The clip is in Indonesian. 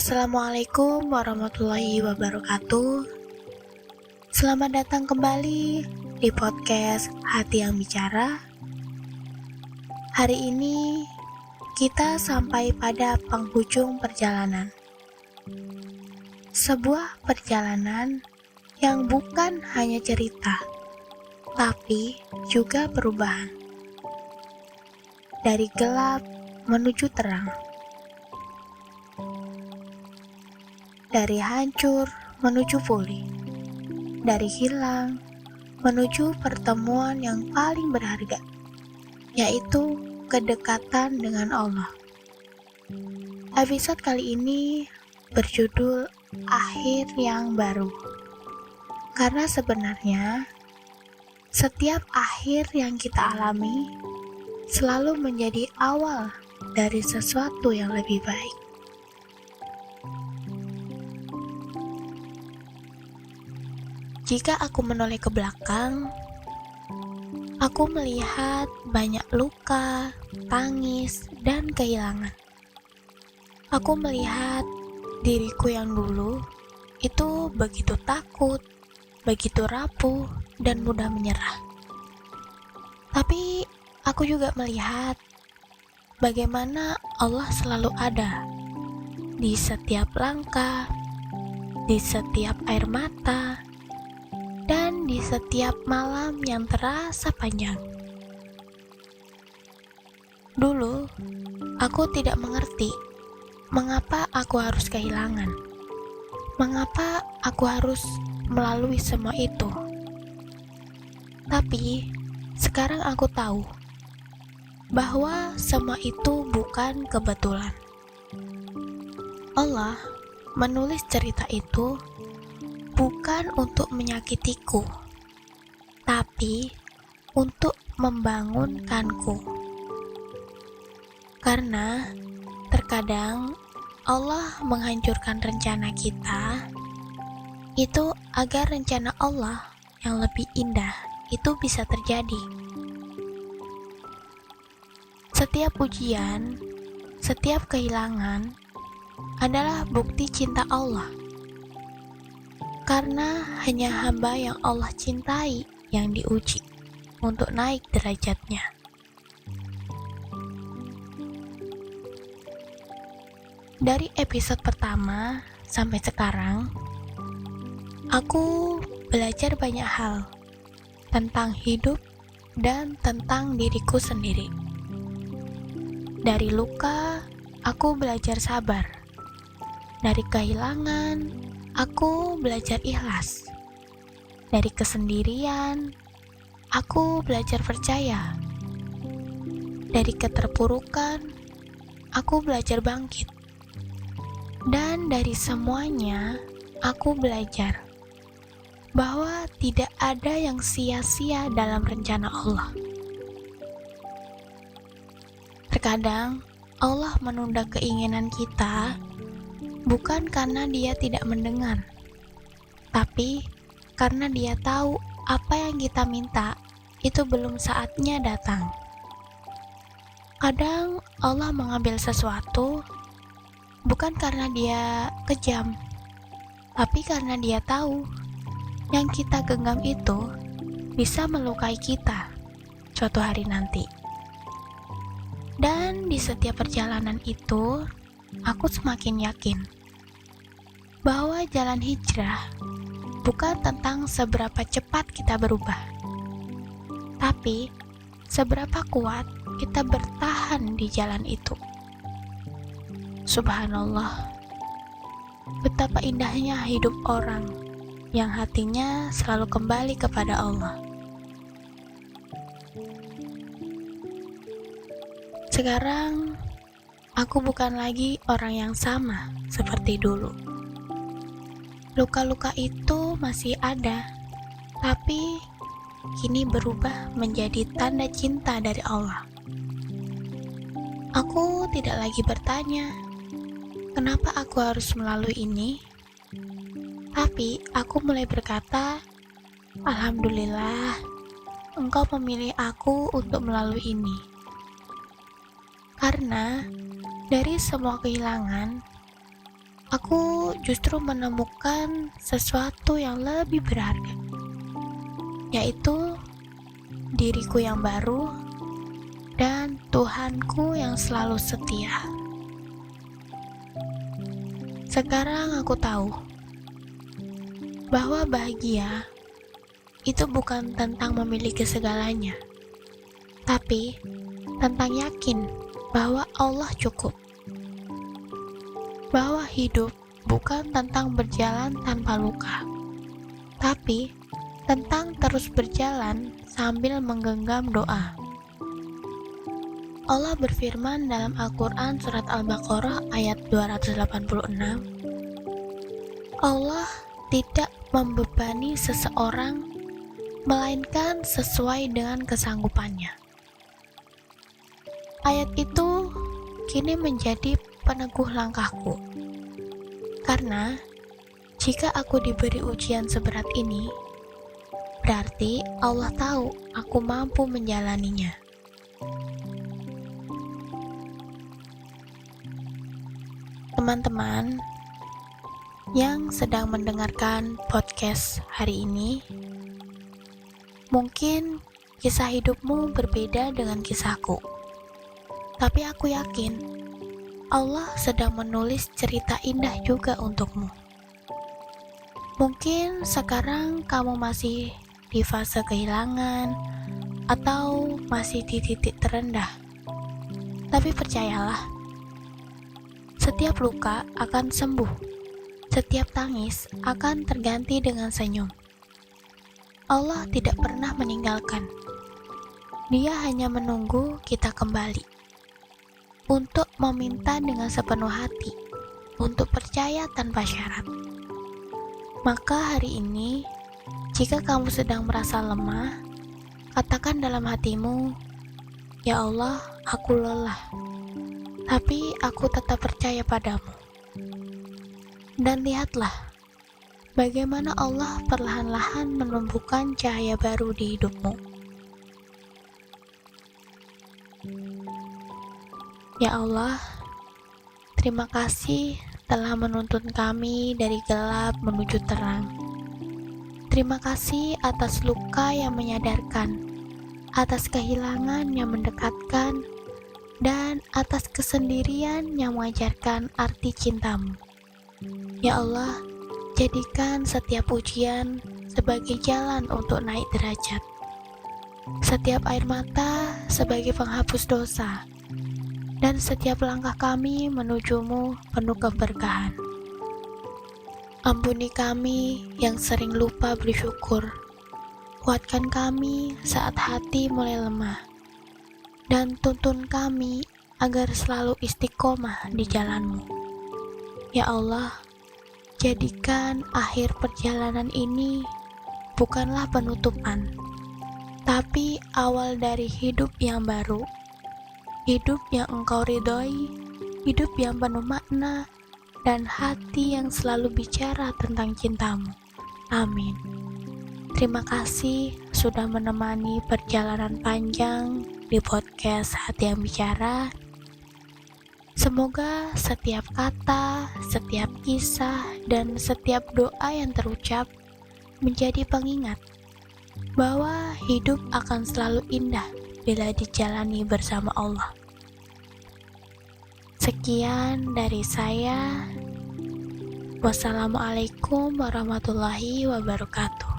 Assalamualaikum warahmatullahi wabarakatuh. Selamat datang kembali di podcast Hati yang Bicara. Hari ini kita sampai pada penghujung perjalanan. Sebuah perjalanan yang bukan hanya cerita, tapi juga perubahan. Dari gelap menuju terang. Dari hancur menuju pulih, dari hilang menuju pertemuan yang paling berharga, yaitu kedekatan dengan Allah. Episode kali ini berjudul Akhir yang Baru, karena sebenarnya setiap akhir yang kita alami selalu menjadi awal dari sesuatu yang lebih baik. Jika aku menoleh ke belakang, aku melihat banyak luka, tangis, dan kehilangan. Aku melihat diriku yang dulu itu begitu takut, begitu rapuh, dan mudah menyerah. Tapi aku juga melihat bagaimana Allah selalu ada di setiap langkah, di setiap air mata, dan di setiap malam yang terasa panjang. Dulu, aku tidak mengerti mengapa aku harus kehilangan, mengapa aku harus melalui semua itu. Tapi, sekarang aku tahu bahwa semua itu bukan kebetulan. Allah menulis cerita itu bukan untuk menyakitiku, tapi untuk membangunkanku. Karena terkadang Allah menghancurkan rencana kita itu agar rencana Allah yang lebih indah itu bisa terjadi. Setiap ujian, setiap kehilangan adalah bukti cinta Allah. Karena hanya hamba yang Allah cintai yang diuji untuk naik derajatnya. Dari episode pertama sampai sekarang, aku belajar banyak hal tentang hidup dan tentang diriku sendiri. Dari luka, aku belajar sabar. Dari kehilangan, aku belajar ikhlas. Dari kesendirian, aku belajar percaya. Dari keterpurukan, aku belajar bangkit. Dan dari semuanya, aku belajar bahwa tidak ada yang sia-sia dalam rencana Allah. Terkadang, Allah menunda keinginan kita bukan karena Dia tidak mendengar, tapi karena Dia tahu apa yang kita minta itu belum saatnya datang. Kadang Allah mengambil sesuatu bukan karena Dia kejam, tapi karena Dia tahu yang kita genggam itu bisa melukai kita suatu hari nanti. Dan di setiap perjalanan itu, aku semakin yakin bahwa jalan hijrah bukan tentang seberapa cepat kita berubah, tapi seberapa kuat kita bertahan di jalan itu. Subhanallah, betapa indahnya hidup orang yang hatinya selalu kembali kepada Allah. Sekarang, aku bukan lagi orang yang sama seperti dulu. Luka-luka itu masih ada, tapi kini berubah menjadi tanda cinta dari Allah. Aku tidak lagi bertanya, kenapa aku harus melalui ini? Tapi aku mulai berkata, Alhamdulillah, Engkau memilih aku untuk melalui ini. Karena dari semua kehilangan, aku justru menemukan sesuatu yang lebih berharga, yaitu diriku yang baru dan Tuhanku yang selalu setia. Sekarang aku tahu bahwa bahagia itu bukan tentang memiliki segalanya, tapi tentang yakin bahwa Allah cukup. Bahwa hidup bukan tentang berjalan tanpa luka, tapi tentang terus berjalan sambil menggenggam doa. Allah berfirman dalam Al-Quran surat Al-Baqarah ayat 286, Allah tidak membebani seseorang melainkan sesuai dengan kesanggupannya. Ayat itu kini menjadi peneguh langkahku, karena jika aku diberi ujian seberat ini, berarti Allah tahu aku mampu menjalaninya. Teman-teman yang sedang mendengarkan podcast hari ini, mungkin kisah hidupmu berbeda dengan kisahku, tapi aku yakin Allah sedang menulis cerita indah juga untukmu. Mungkin sekarang kamu masih di fase kehilangan atau masih di titik terendah. Tapi percayalah, setiap luka akan sembuh, setiap tangis akan terganti dengan senyum. Allah tidak pernah meninggalkan. Dia hanya menunggu kita kembali untuk meminta dengan sepenuh hati, untuk percaya tanpa syarat. Maka hari ini, jika kamu sedang merasa lemah, katakan dalam hatimu, "Ya Allah, aku lelah, tapi aku tetap percaya padamu." Dan lihatlah, bagaimana Allah perlahan-lahan menumbuhkan cahaya baru di hidupmu. Ya Allah, terima kasih telah menuntun kami dari gelap menuju terang. Terima kasih atas luka yang menyadarkan, atas kehilangan yang mendekatkan, dan atas kesendirian yang mengajarkan arti cintamu. Ya Allah, jadikan setiap ujian sebagai jalan untuk naik derajat, setiap air mata sebagai penghapus dosa, dan setiap langkah kami menujumu penuh keberkahan. Ampuni kami yang sering lupa bersyukur. Kuatkan kami saat hati mulai lemah. Dan tuntun kami agar selalu istiqomah di jalan-Mu. Ya Allah, jadikan akhir perjalanan ini bukanlah penutupan, tapi awal dari hidup yang baru. Hidup yang Engkau ridhoi, hidup yang penuh makna, dan hati yang selalu bicara tentang cintamu. Amin. Terima kasih sudah menemani perjalanan panjang di podcast Hati yang Bicara. Semoga setiap kata, setiap kisah, dan setiap doa yang terucap menjadi pengingat bahwa hidup akan selalu indah bila dijalani bersama Allah. Sekian dari saya. Wassalamualaikum warahmatullahi wabarakatuh.